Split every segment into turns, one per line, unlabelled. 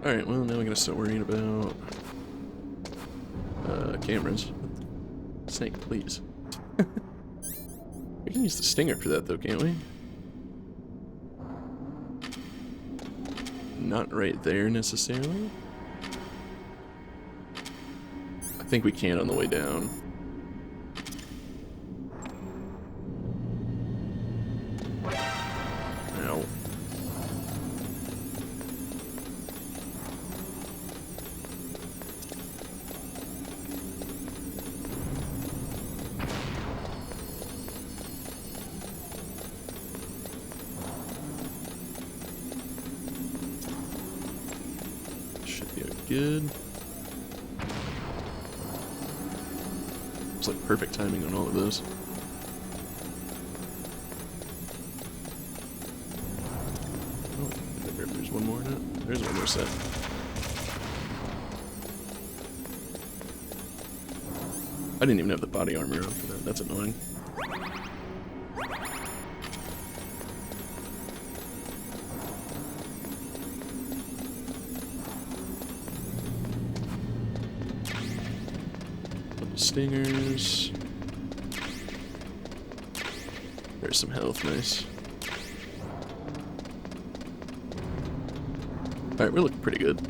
Alright, well, now we gotta start worrying about cameras. Snake, please. We can use the stinger for that, though, can't we? Not right there, necessarily. I think we can on the way down. Ow. Good. It's like perfect timing on all of those. Oh, there's one more in it. There's one more set. I didn't even have the body armor on for that. That's annoying. Stingers. There's some health, nice. Alright, we're looking pretty good.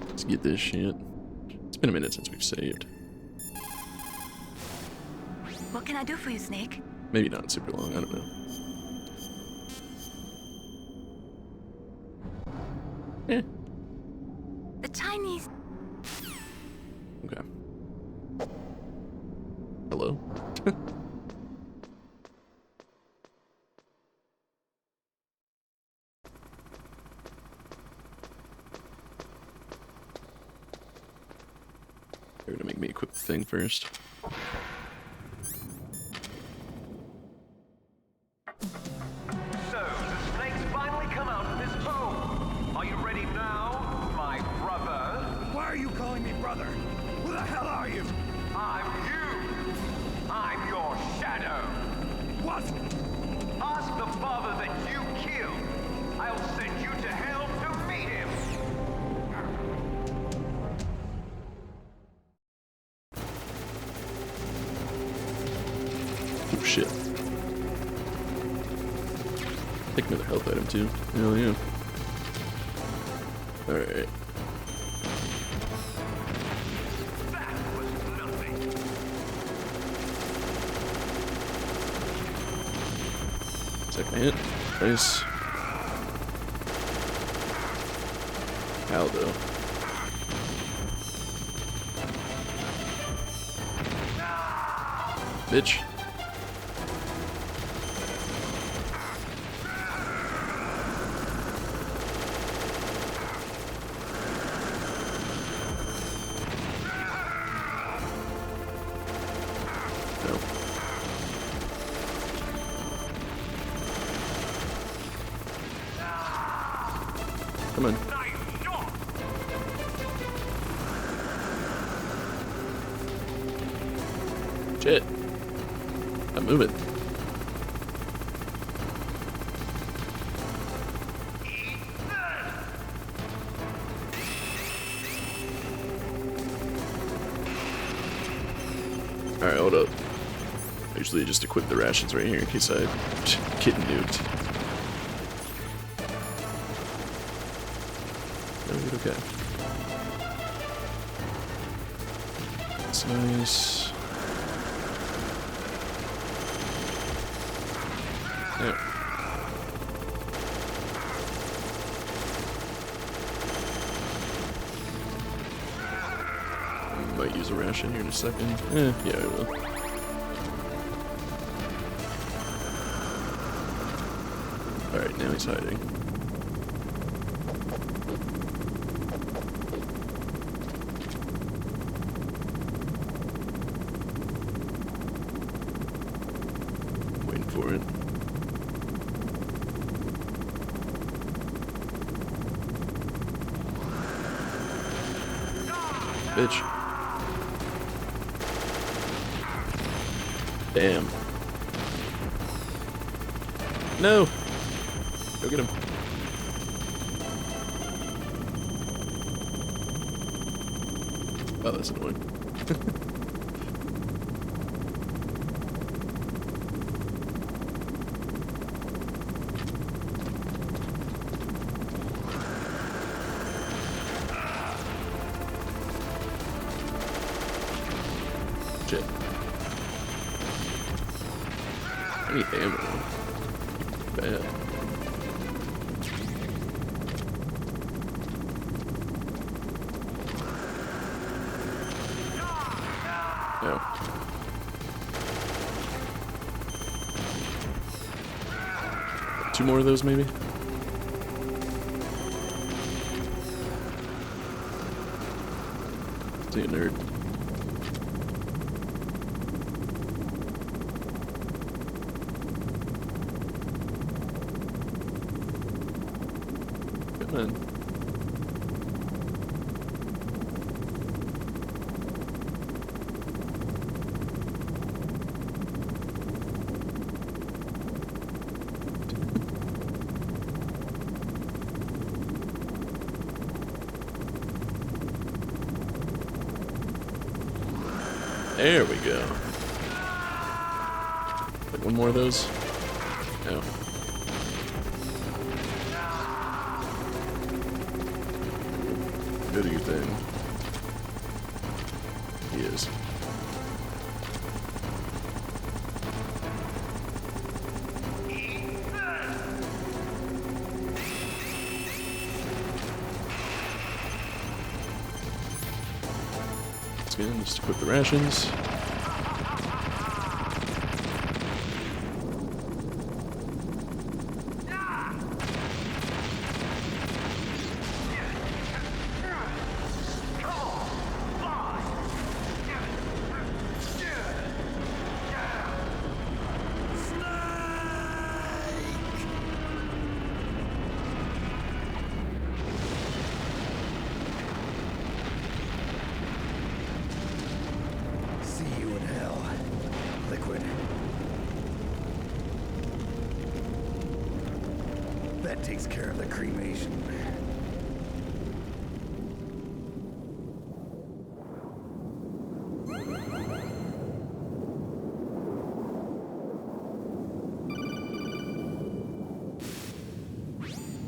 Let's get this shit. It's been a minute since we've saved.
What can I do for you, Snake?
Maybe not super long, I don't know. Eh.
The Chinese.
Okay. Hello? They're gonna make me equip the thing first. Oh shit. Take another health item too. Hell yeah. Alright. Second hit. Nice. How though? Bitch. No. Come on. Shit. I'm moving. Alright, hold up. I usually just equip the rations right here in case I get nuked. No, okay. That's nice. Yeah. Might use a ration here in a second. Yeah, I will. Alright, now he's hiding. Waiting for it. Bitch. Damn. No! Go get him. Oh, that's annoying. Shit. I need ammo. Bad. No. Two more of those, maybe? See a nerd. Come on. There we go. Like one more of those? No. Go do your thing. He is. Let's go just equip the rations.
That takes care of the cremation.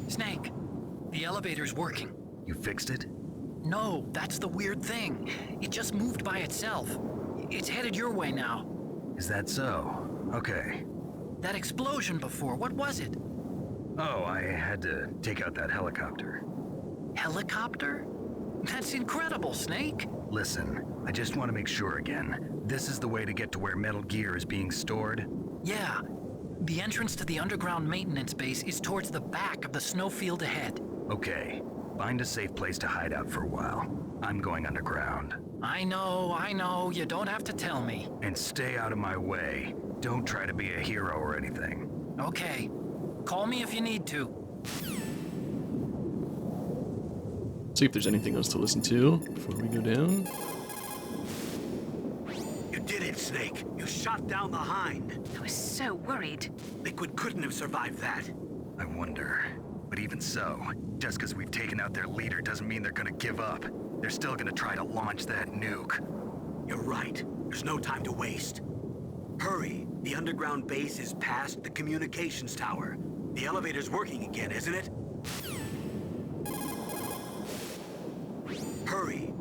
Snake, the elevator's working.
You fixed it?
No, that's the weird thing. It just moved by itself. It's headed your way now.
Is that so? Okay.
That explosion before, what was it?
Oh, I had to take out that helicopter.
Helicopter? That's incredible, Snake.
Listen, I just want to make sure again. This is the way to get to where Metal Gear is being stored?
Yeah. The entrance to the underground maintenance base is towards the back of the snowfield ahead.
Okay. Find a safe place to hide out for a while. I'm going underground.
I know. You don't have to tell me.
And stay out of my way. Don't try to be a hero or anything.
Okay. Call me if you need to.
See if there's anything else to listen to before we go down.
You did it, Snake. You shot down the Hind.
I was so worried.
Liquid couldn't have survived that.
I wonder. But even so, just because we've taken out their leader doesn't mean they're gonna give up. They're still gonna try to launch that nuke.
You're right. There's no time to waste. Hurry. The underground base is past the communications tower. The elevator's working again, isn't it? Hurry.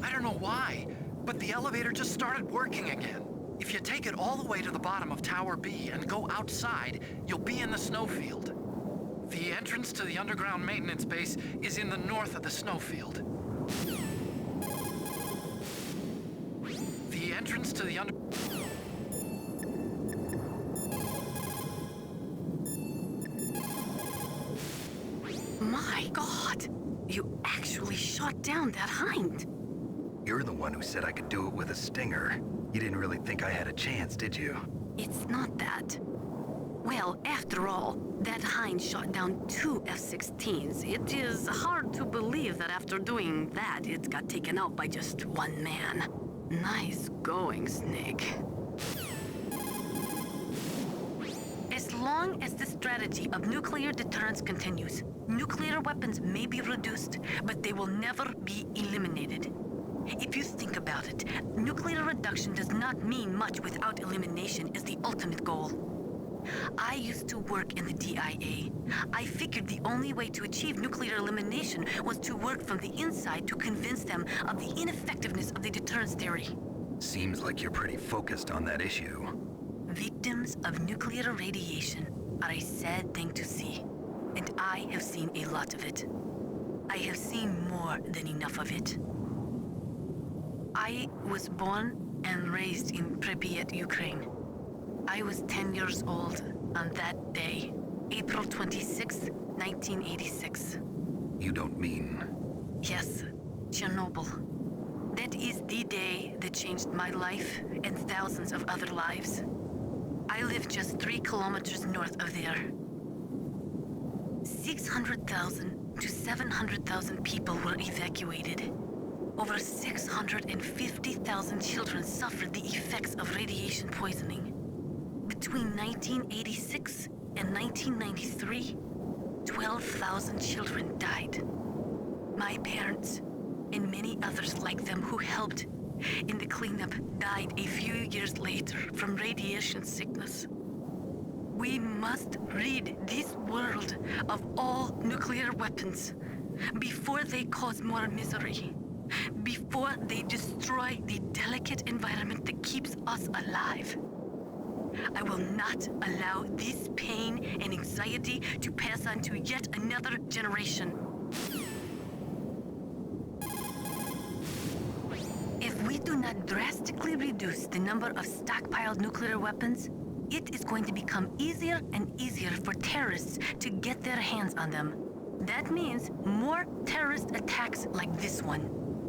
I don't know why, but the elevator just started working again. If you take it all the way to the bottom of Tower B and go outside, you'll be in the snowfield. The entrance to the underground maintenance base is in the north of the snowfield. The entrance to the
My God! You actually shot down that Hind.
You're the one who said I could do it with a stinger. You didn't really think I had a chance, did you?
It's not that. Well, after all, that Hind shot down 2 F-16s. It is hard to believe that after doing that, it got taken out by just one man. Nice going, Snake. As long as the strategy of nuclear deterrence continues, nuclear weapons may be reduced, but they will never be eliminated. If you think about it, nuclear reduction does not mean much without elimination as the ultimate goal. I used to work in the DIA. I figured the only way to achieve nuclear elimination was to work from the inside to convince them of the ineffectiveness of the deterrence theory.
Seems like you're pretty focused on that issue.
Victims of nuclear radiation are a sad thing to see, and I have seen a lot of it. I have seen more than enough of it. I was born and raised in Pripyat, Ukraine. I was 10 years old on that day, April 26, 1986.
You don't mean...
Yes, Chernobyl. That is the day that changed my life and thousands of other lives. I live just 3 kilometers north of there. 600,000 to 700,000 people were evacuated. Over 650,000 children suffered the effects of radiation poisoning. Between 1986 and 1993, 12,000 children died. My parents, and many others like them who helped in the cleanup, died a few years later from radiation sickness. We must rid this world of all nuclear weapons before they cause more misery, before they destroy the delicate environment that keeps us alive. I will not allow this pain and anxiety to pass on to yet another generation. If we do not drastically reduce the number of stockpiled nuclear weapons, it is going to become easier and easier for terrorists to get their hands on them. That means more terrorist attacks like this one.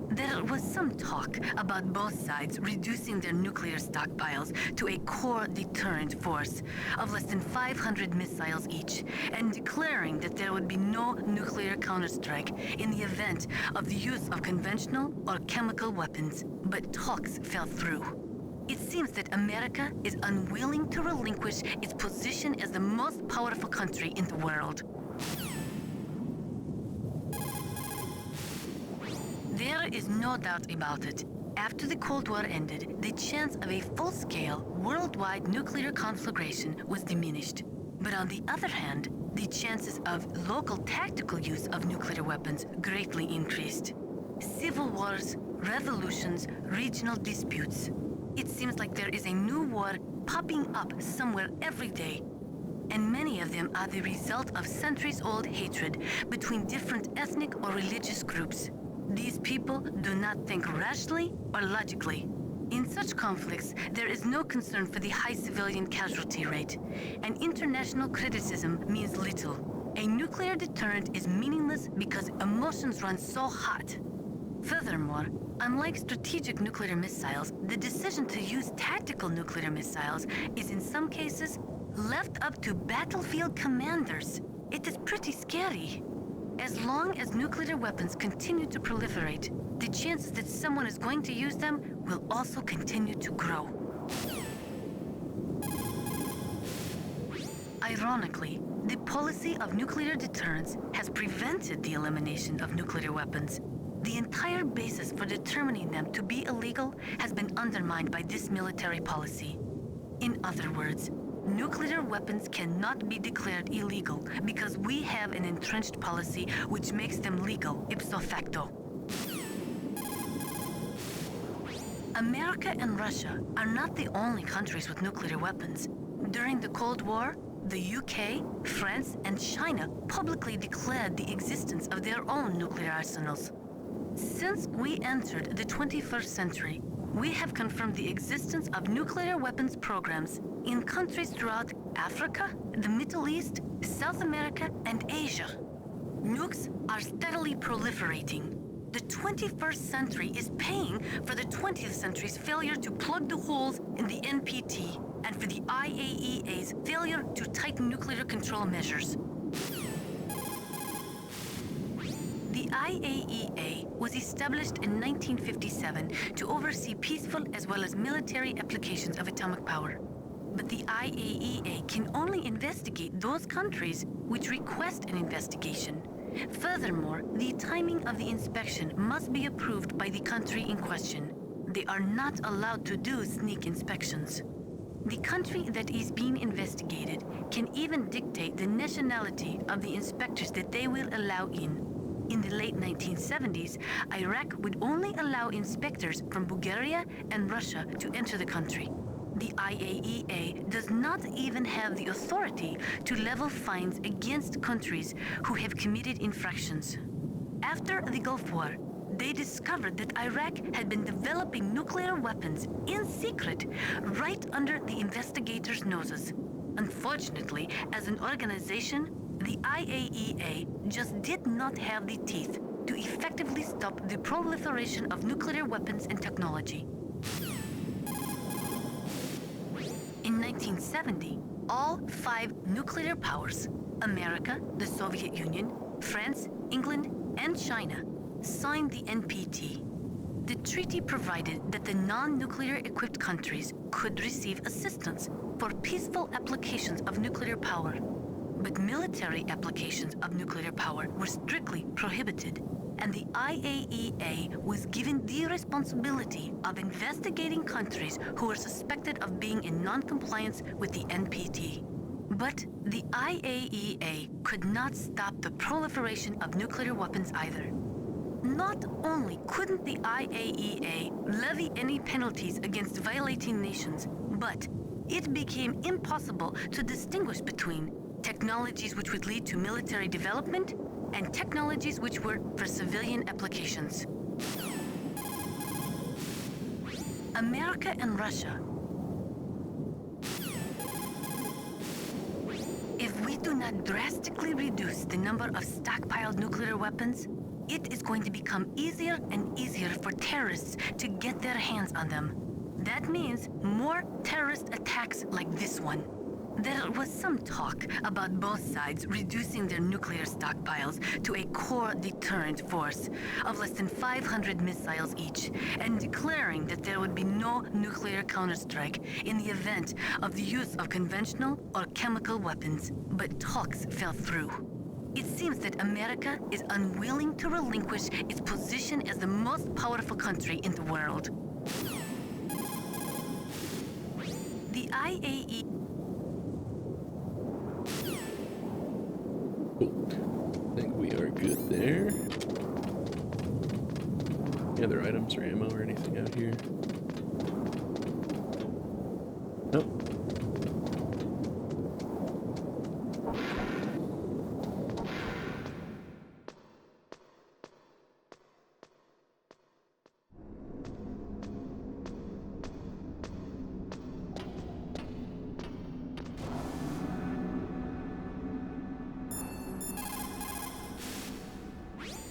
There was some talk about both sides reducing their nuclear stockpiles to a core deterrent force of less than 500 missiles each, and declaring that there would be no nuclear counterstrike in the event of the use of conventional or chemical weapons. But talks fell through. It seems that America is unwilling to relinquish its position as the most powerful country in the world. There is no doubt about it. After the Cold War ended, the chance of a full-scale, worldwide nuclear conflagration was diminished. But on the other hand, the chances of local tactical use of nuclear weapons greatly increased. Civil wars, revolutions, regional disputes. It seems like there is a new war popping up somewhere every day. And many of them are the result of centuries-old hatred between different ethnic or religious groups. These people do not think rationally or logically. In such conflicts, there is no concern for the high civilian casualty rate, and international criticism means little. A nuclear deterrent is meaningless because emotions run so hot. Furthermore, unlike strategic nuclear missiles, the decision to use tactical nuclear missiles is in some cases left up to battlefield commanders. It is pretty scary. As long as nuclear weapons continue to proliferate, the chances that someone is going to use them will also continue to grow. Ironically, the policy of nuclear deterrence has prevented the elimination of nuclear weapons. The entire basis for determining them to be illegal has been undermined by this military policy. In other words, nuclear weapons cannot be declared illegal because we have an entrenched policy which makes them legal ipso facto. America and Russia are not the only countries with nuclear weapons. During the Cold War, the UK, France, and China publicly declared the existence of their own nuclear arsenals. Since we entered the 21st century, we have confirmed the existence of nuclear weapons programs in countries throughout Africa, the Middle East, South America, and Asia. Nukes are steadily proliferating. The 21st century is paying for the 20th century's failure to plug the holes in the NPT and for for the IAEA's failure to tighten nuclear control measures. The IAEA was established in 1957 to oversee peaceful as well as military applications of atomic power. But the IAEA can only investigate those countries which request an investigation. Furthermore, the timing of the inspection must be approved by the country in question. They are not allowed to do sneak inspections. The country that is being investigated can even dictate the nationality of the inspectors that they will allow in. In the late 1970s, Iraq would only allow inspectors from Bulgaria and Russia to enter the country. The IAEA does not even have the authority to level fines against countries who have committed infractions. After the Gulf War, they discovered that Iraq had been developing nuclear weapons in secret right under the investigators' noses. Unfortunately, as an organization, the IAEA just did not have the teeth to effectively stop the proliferation of nuclear weapons and technology. In 1970, all 5 nuclear powers, America, the Soviet Union, France, England, and China, signed the NPT. The treaty provided that the non-nuclear equipped countries could receive assistance for peaceful applications of nuclear power. But military applications of nuclear power were strictly prohibited, and the IAEA was given the responsibility of investigating countries who were suspected of being in non-compliance with the NPT. But the IAEA could not stop the proliferation of nuclear weapons either. Not only couldn't the IAEA levy any penalties against violating nations, but it became impossible to distinguish between technologies which would lead to military development and technologies which were for civilian applications. America and Russia. If we do not drastically reduce the number of stockpiled nuclear weapons, it is going to become easier and easier for terrorists to get their hands on them. That means more terrorist attacks like this one. There was some talk about both sides reducing their nuclear stockpiles to a core deterrent force of less than 500 missiles each, and declaring that there would be no nuclear counterstrike in the event of the use of conventional or chemical weapons. But talks fell through. It seems that America is unwilling to relinquish its position as the most powerful country in the world. The IAEA.
Cool. I think we are good there. Any other items or ammo or anything out here? Nope.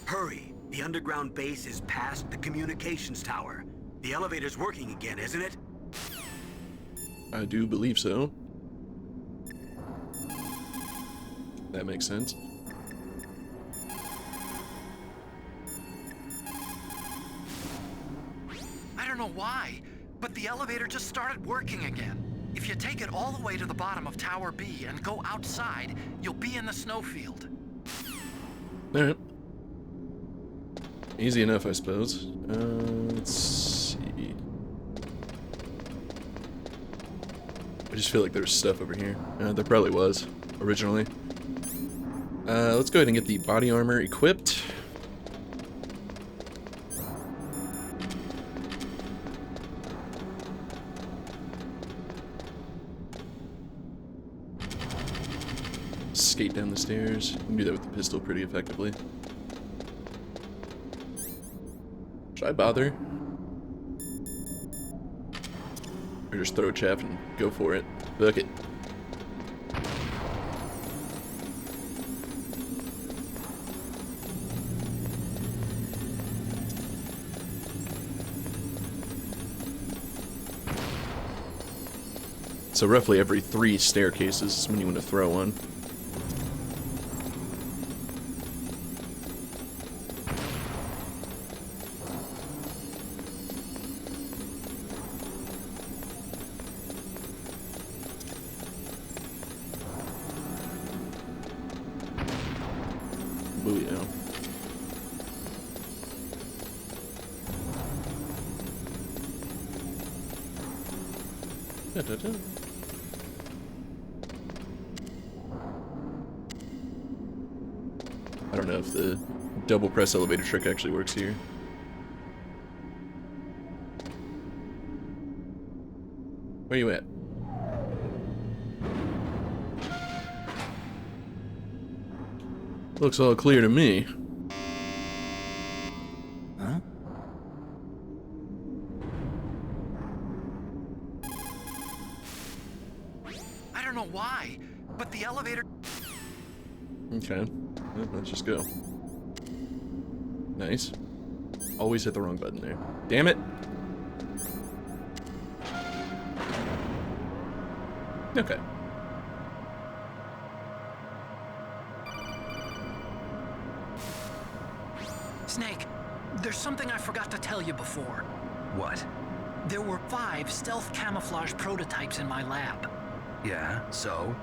Hurry! The underground base is past the communications tower. The elevator's working again, isn't it?
I do believe so. That makes sense.
I don't know why, but the elevator just started working again. If you take it all the way to the bottom of Tower B and go outside, you'll be in the snowfield.
Alright. Easy enough, I suppose. Let's see. I just feel like there's stuff over here. There probably was, originally. Let's go ahead and get the body armor equipped. Skate down the stairs. You can do that with the pistol pretty effectively. Should I bother? Or just throw chaff and go for it? Fuck it. So roughly every 3 staircases is when you want to throw one. Booyah. Da-da-da. I don't know if the double press elevator trick actually works here. Where you at? Looks all clear to me.
Huh?
I don't know why, but the elevator...
Okay. Well, let's just go. Nice. Always hit the wrong button there. Damn it! Okay.
Snake, there's something I forgot to tell you before.
What?
There were 5 stealth camouflage prototypes in my lab.
Yeah, so?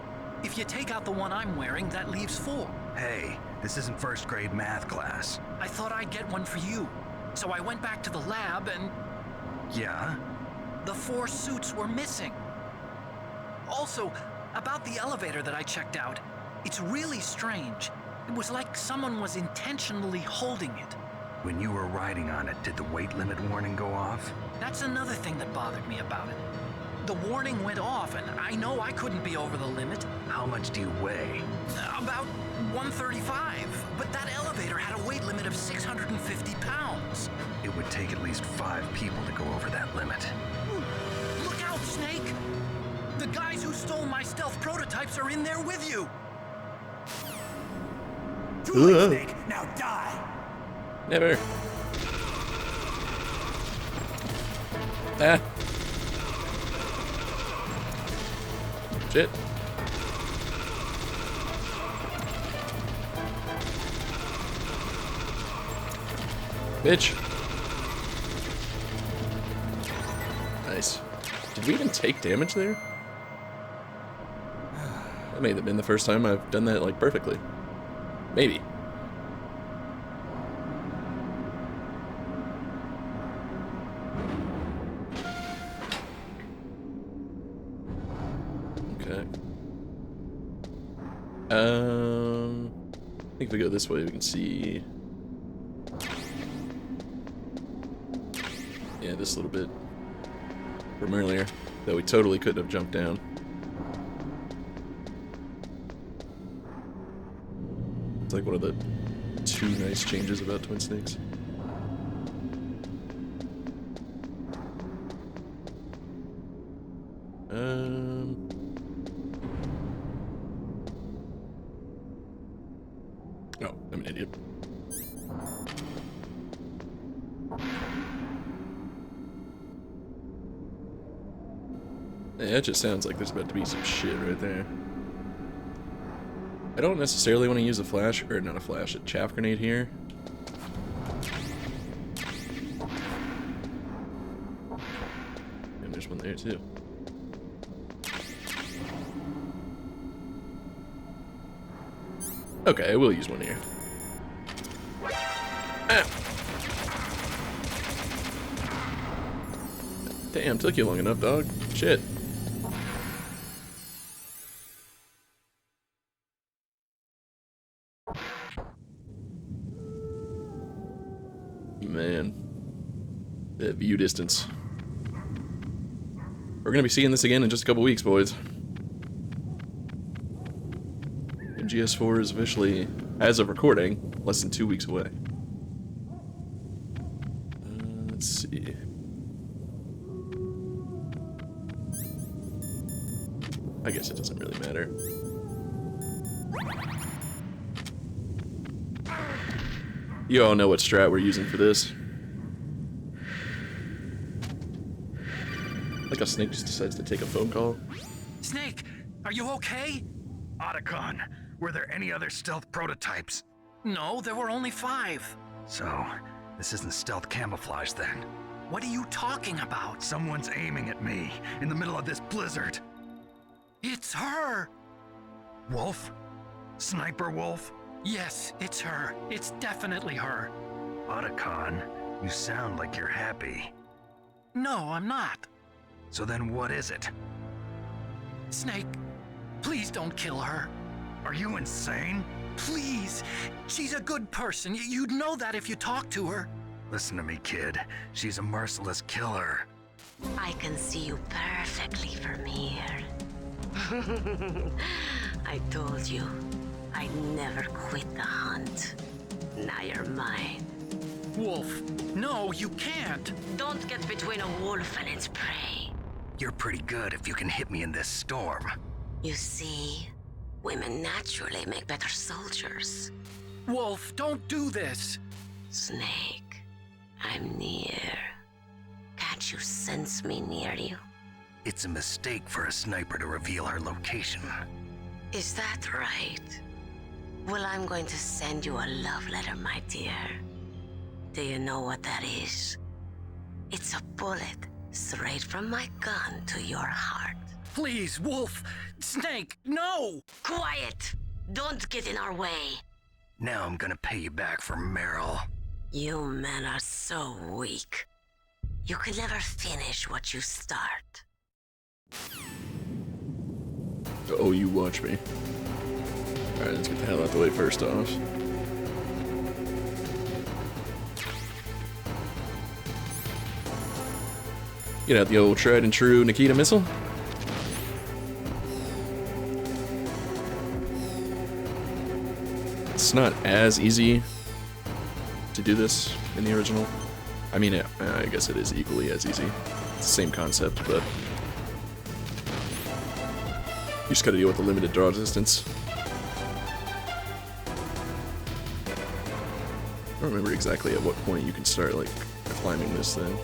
If you take out the one I'm wearing, that leaves 4.
Hey, this isn't first grade math class.
I thought I'd get one for you. So I went back to the lab and
Yeah?
the 4 suits were missing. Also, about the elevator that I checked out, it's really strange. It was like someone was intentionally holding it.
When you were riding on it, did the weight limit warning go off?
That's another thing that bothered me about it. The warning went off, and I know I couldn't be over the limit.
How much do you weigh?
About 135, but that elevator had a weight limit of 650 pounds.
It would take at least 5 people to go over that limit.
Look out, Snake! The guys who stole my stealth prototypes are in there with you!
Too late, Snake. Now die.
Never. Ah. Shit. Bitch. Nice. Did we even take damage there? That may have been the first time I've done that, like, perfectly. Maybe. Okay. I think if we go this way, we can see... Yeah, this little bit from earlier that we totally couldn't have jumped down. It's like one of the 2 nice changes about Twin Snakes. Oh, I'm an idiot. Yeah, it just sounds like there's about to be some shit right there. I don't necessarily want to use a flash, or not a flash, a chaff grenade here. And there's one there too. Okay, I will use one here. Ah. Damn, took you long enough, dog. Shit. Man. That view distance. We're gonna be seeing this again in just a couple weeks, boys. MGS4 is officially, as of recording, less than 2 weeks away. Let's see. I guess it doesn't really matter. You all know what strat we're using for this. Like a snake just decides to take a phone call.
Snake, are you okay?
Otacon, were there any other stealth prototypes?
No, there were only 5.
So, this isn't stealth camouflage then.
What are you talking about?
Someone's aiming at me in the middle of this blizzard.
It's her!
Wolf? Sniper Wolf?
Yes, it's her. It's definitely her.
Otacon, you sound like you're happy.
No, I'm not.
So then what is it?
Snake, please don't kill her.
Are you insane?
Please. She's a good person. You'd know that if you talked to her.
Listen to me, kid. She's a merciless killer.
I can see you perfectly from here. I told you, I'd never quit the hunt. Now you're mine.
Wolf, no, you can't.
Don't get between a wolf and its prey.
You're pretty good if you can hit me in this storm.
You see, women naturally make better soldiers.
Wolf, don't do this.
Snake, I'm near. Can't you sense me near you?
It's a mistake for a sniper to reveal her location.
Is that right? Well, I'm going to send you a love letter, my dear. Do you know what that is? It's a bullet straight from my gun to your heart.
Please, Wolf. Snake, no!
Quiet! Don't get in our way.
Now I'm gonna pay you back for Meryl.
You men are so weak. You can never finish what you start.
Oh, you watch me. Alright, let's get the hell out the way first off. Get out the old tried and true Nikita missile. It's not as easy to do this in the original. I mean, I guess it is equally as easy. It's the same concept, but you just gotta deal with the limited draw distance. I don't remember exactly at what point you can start, like, climbing this thing.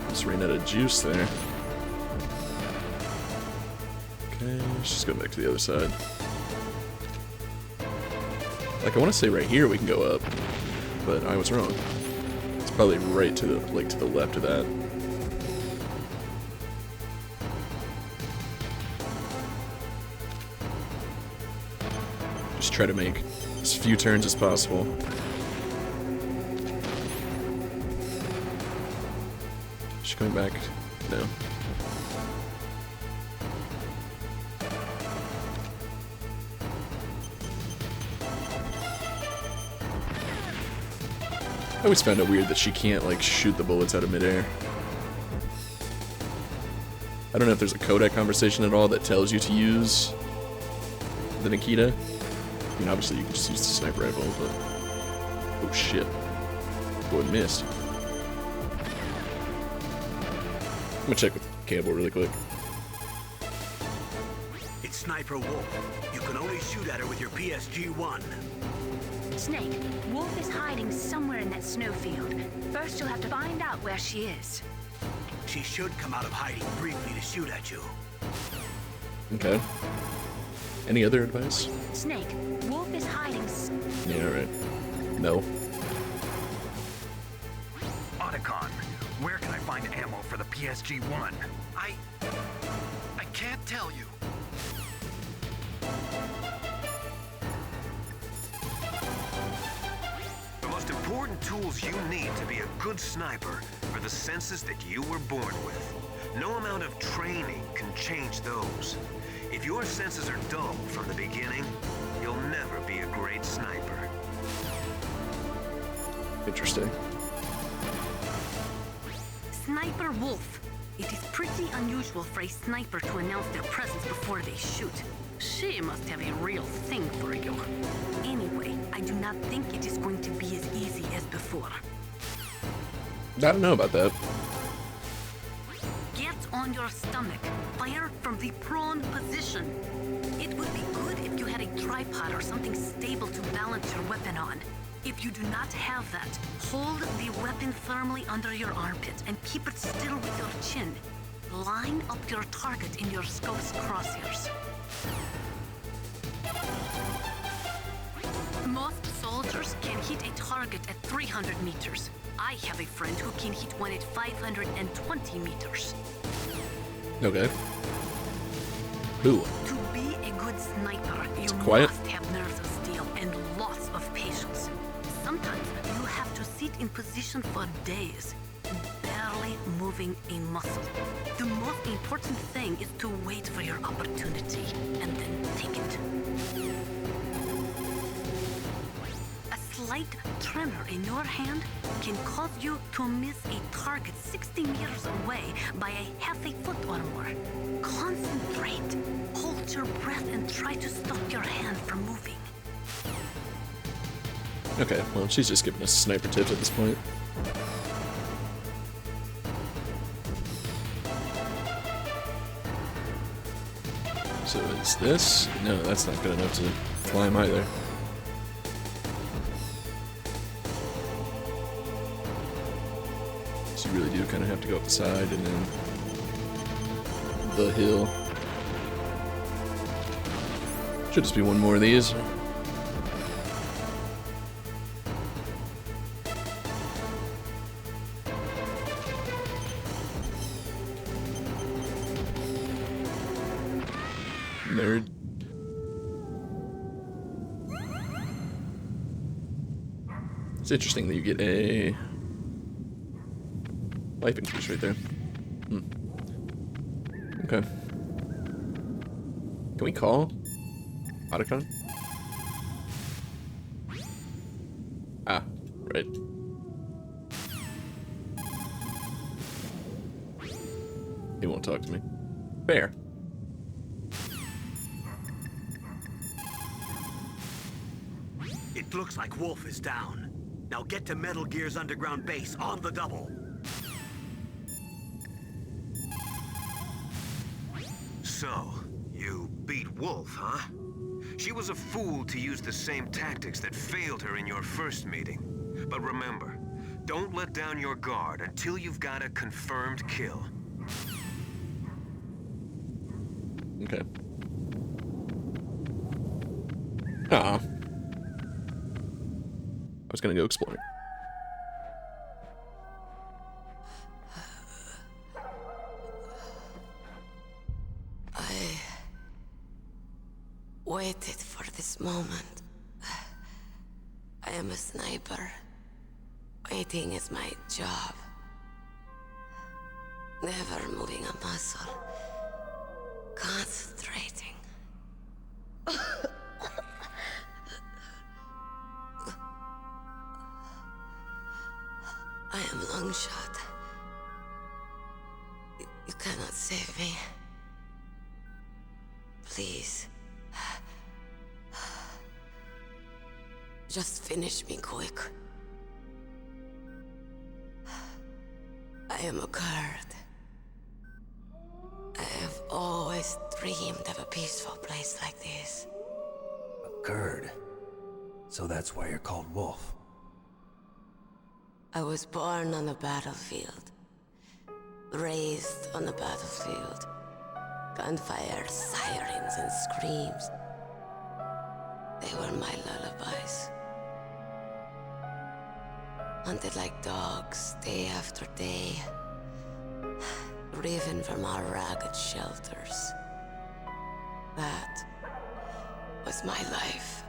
Just ran out of juice there. Okay, let's just go back to the other side. Like, I want to say right here we can go up, but I was wrong. It's probably right to the, like, to the left of that. Just try to make as few turns as possible. Just going back. No. I always found it weird that she can't, like, shoot the bullets out of midair. I don't know if there's a codec conversation at all that tells you to use the Nikita. I mean, obviously you can just use the sniper rifle, but... Oh shit. Boy, missed. I'm gonna check with Cable really quick.
It's Sniper Wolf. You can only shoot at her with your PSG-1.
Snake, Wolf is hiding somewhere in that snowfield. First, you'll have to find out where she is.
She should come out of hiding briefly to shoot at you.
Okay. Any other advice?
Snake, Wolf is hiding.
Yeah, right. No.
Otacon, where can I find ammo for the PSG-1?
I can't tell you.
The most important tools you need to be a good sniper are the senses that you were born with. No amount of training can change those. If your senses are dull from the beginning, you'll never be a great sniper.
Interesting.
Sniper Wolf. It is pretty unusual for a sniper to announce their presence before they shoot. She must have a real thing for you. Anyway, I do not think it is going to be as easy as before.
I don't know about that.
Get on your stomach. Fire from the prone position. It would be good if you had a tripod or something stable to balance your weapon on. If you do not have that, hold the weapon firmly under your armpit and keep it still with your chin. Line up your target in your scope's crosshairs. Most soldiers can hit a target at 300 meters. I have a friend who can hit one at 520 meters.
Okay. Who?
To be a good sniper, you
quiet.
must have nerves of steel and lots of patience. Sometimes you have to sit in position for days, barely moving a muscle. The most important thing is to wait for your opportunity and then take it. A slight tremor in your hand can cause you to miss a target 60 meters away by a half a foot or more. Concentrate, hold your breath, and try to stop your hand from moving.
Okay, well, she's just giving us sniper tips at this point. So is this? No, that's not good enough to climb either. So you really do kind of have to go up the side and then the hill. Should just be one more of these. Nerd. It's interesting that you get a life increase right there. Okay. Can we call Otacon? Ah, right. He won't talk to me. Fair.
It looks like Wolf is down. Now get to Metal Gear's underground base on the double.
So, you beat Wolf, huh? She was a fool to use the same tactics that failed her in your first meeting. But remember, don't let down your guard until you've got a confirmed kill.
Okay. Ah. I was gonna go explore.
I waited for this moment. I am a sniper. Waiting is my job. Never moving a muscle. Concentrating. I am Longshot. You cannot save me. Please. Just finish me quick. I am a Kurd. I have always dreamed of a peaceful place like this.
A Kurd. So that's why you're called Wolf.
I was born on the battlefield. Raised on the battlefield. Gunfire, sirens, and screams. They were my lullabies. Hunted like dogs, day after day. Driven from our ragged shelters. That was my life.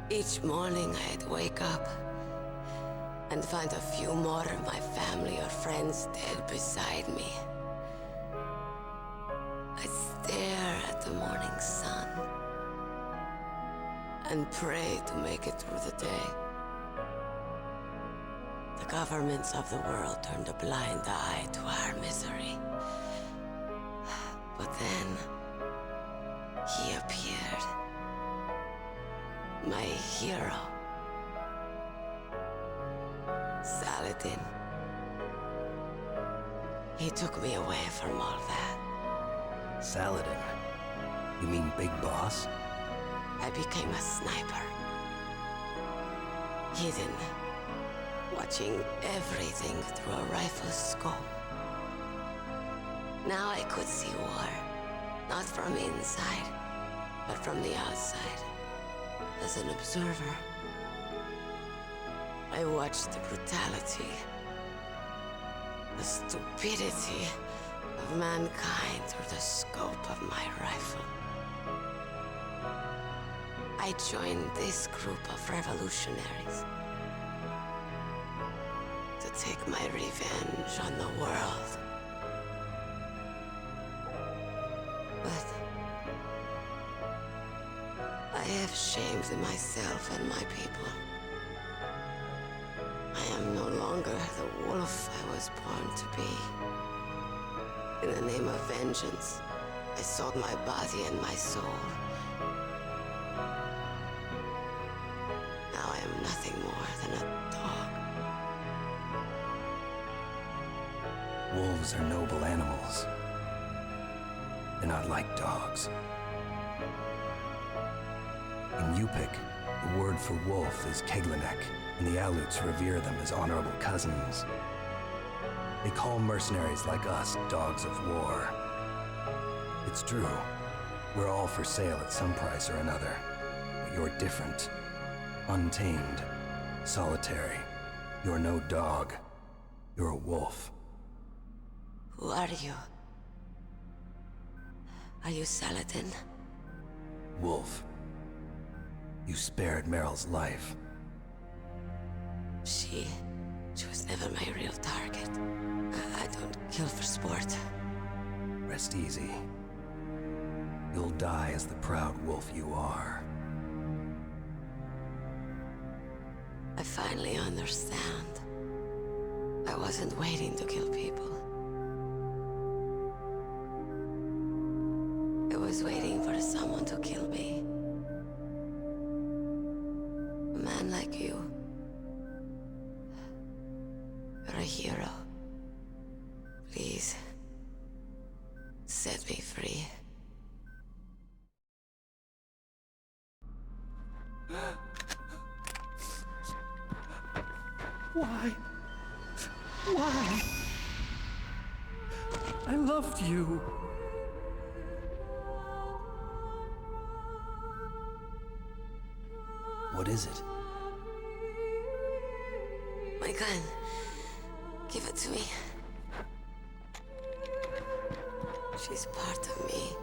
Each morning I'd wake up and find a few more of my family or friends dead beside me. I'd stare at the morning sun and pray to make it through the day. The governments of the world turned a blind eye to our misery. But then, he appeared. My hero. Saladin. He took me away from all that.
Saladin? You mean Big Boss?
I became a sniper. Hidden, watching everything through a rifle's scope. Now I could see war, not from inside, but from the outside, as an observer. I watched the brutality, the stupidity of mankind through the scope of my rifle. I joined this group of revolutionaries to take my revenge on the world. But I have shamed myself and my people. I am no longer the wolf I was born to be. In the name of vengeance, I sold my body and my soul. Now I am nothing more than a dog.
Wolves are noble animals. They're not like dogs. In Yupik, the word for wolf is Keglanek, and the Aleuts revere them as honorable cousins. They call mercenaries like us dogs of war. It's true, we're all for sale at some price or another, but you're different. Untamed, solitary. You're no dog. You're a wolf.
Who are you? Are you Saladin?
Wolf. You spared Meryl's life.
She was never my real target. I don't kill for sport.
Rest easy. You'll die as the proud wolf you are.
I finally understand. I wasn't waiting to kill people. I was waiting for someone to kill me. A man like you. You're a hero. Please, set me free.
Why? Why? I loved you.
What is it?
My gun. Give it to me. She's part of me.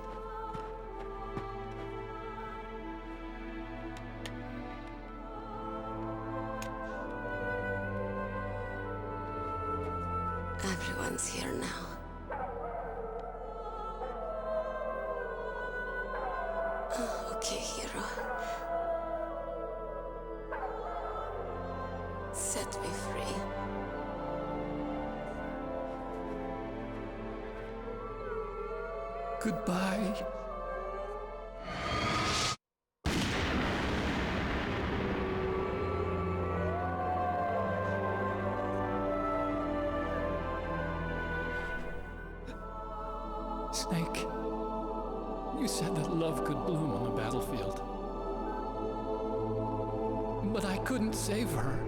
Everyone's here now. Oh, okay, hero. Set me free.
Goodbye. Snake, you said that love could bloom on the battlefield. But I couldn't save her.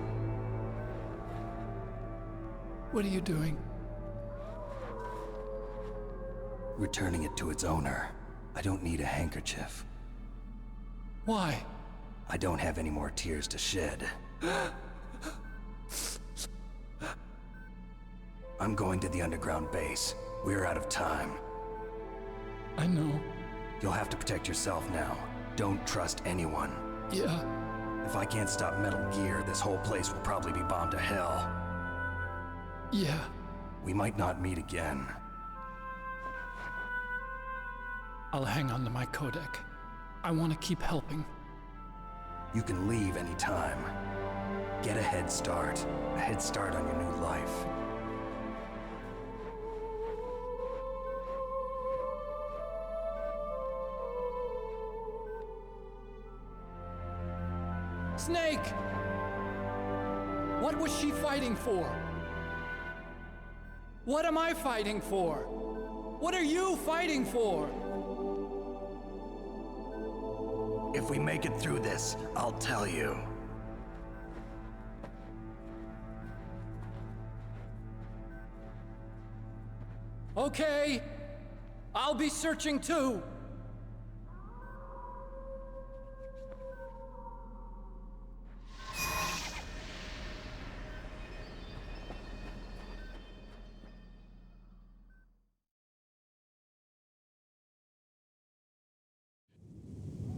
What are you doing?
Returning it to its owner. I don't need a handkerchief.
Why?
I don't have any more tears to shed. I'm going to the underground base. We're out of time.
I know.
You'll have to protect yourself now. Don't trust anyone.
Yeah.
If I can't stop Metal Gear, this whole place will probably be bombed to hell.
Yeah.
We might not meet again.
I'll hang on to my codec. I want to keep helping.
You can leave anytime. Get a head start. A head start on your new life.
Snake! What was she fighting for? What am I fighting for? What are you fighting for?
If we make it through this, I'll tell you.
Okay. I'll be searching too.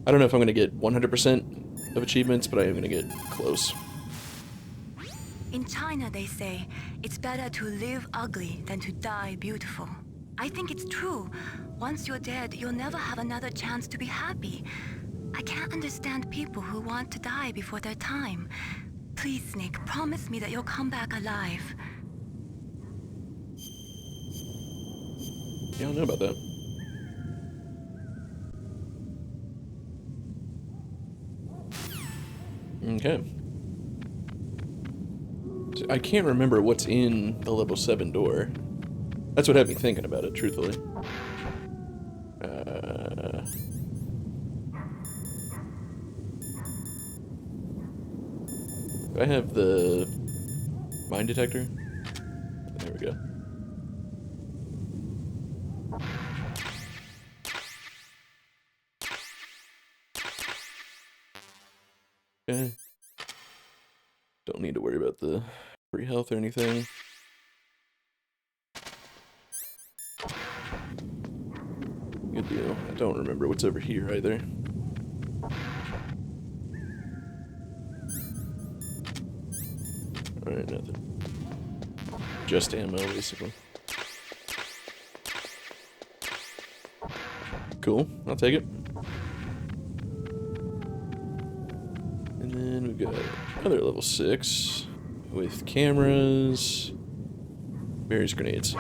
I don't know if I'm going to get 100% of achievements, but I am going to get close.
In China, they say, it's better to live ugly than to die beautiful. I think it's true. Once you're dead, you'll never have another chance to be happy. I can't understand people who want to die before their time. Please, Snake, promise me that you'll come back alive.
Yeah, I don't know about that. Okay. So I can't remember what's in the level 7 door. That's what had me thinking about it, truthfully. Do I have the mine detector? There we go. Okay. Don't need to worry about the free health or anything. Good deal. I don't remember what's over here either. Alright, nothing. Just ammo, basically. Cool, I'll take it. And then we've got another level 6 with cameras, various grenades.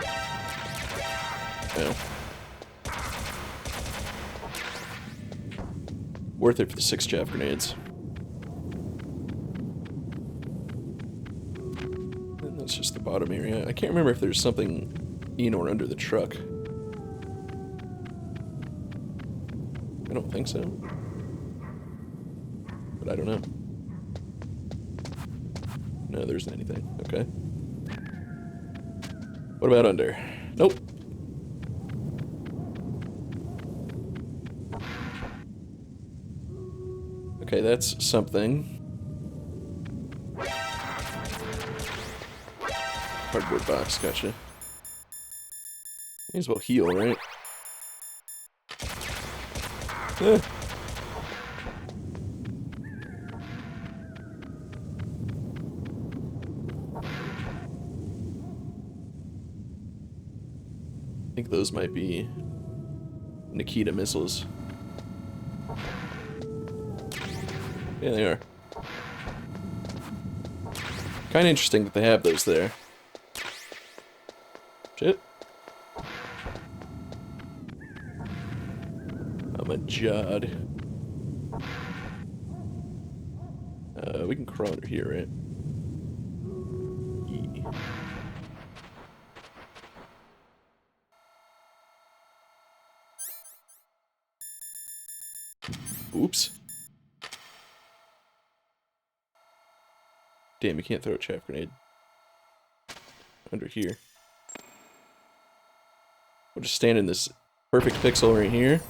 Oh. Worth it for the 6 chaff grenades. And that's just the bottom area. I can't remember if there's something in or under the truck. I don't think so. But I don't know. No, there isn't anything. Okay. What about under? Nope. Okay, that's something. Cardboard box, gotcha. May as well heal, right? Eh. I think those might be Nikita missiles. Yeah, they are. Kind of interesting that they have those there. Shit. I'm a Jod. We can crawl under here, right? Yeah. Oops. Damn, you can't throw a chaff grenade. Under here. We'll just stand in this perfect pixel right here.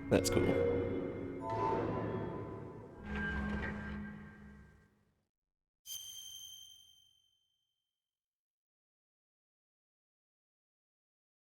That's cool.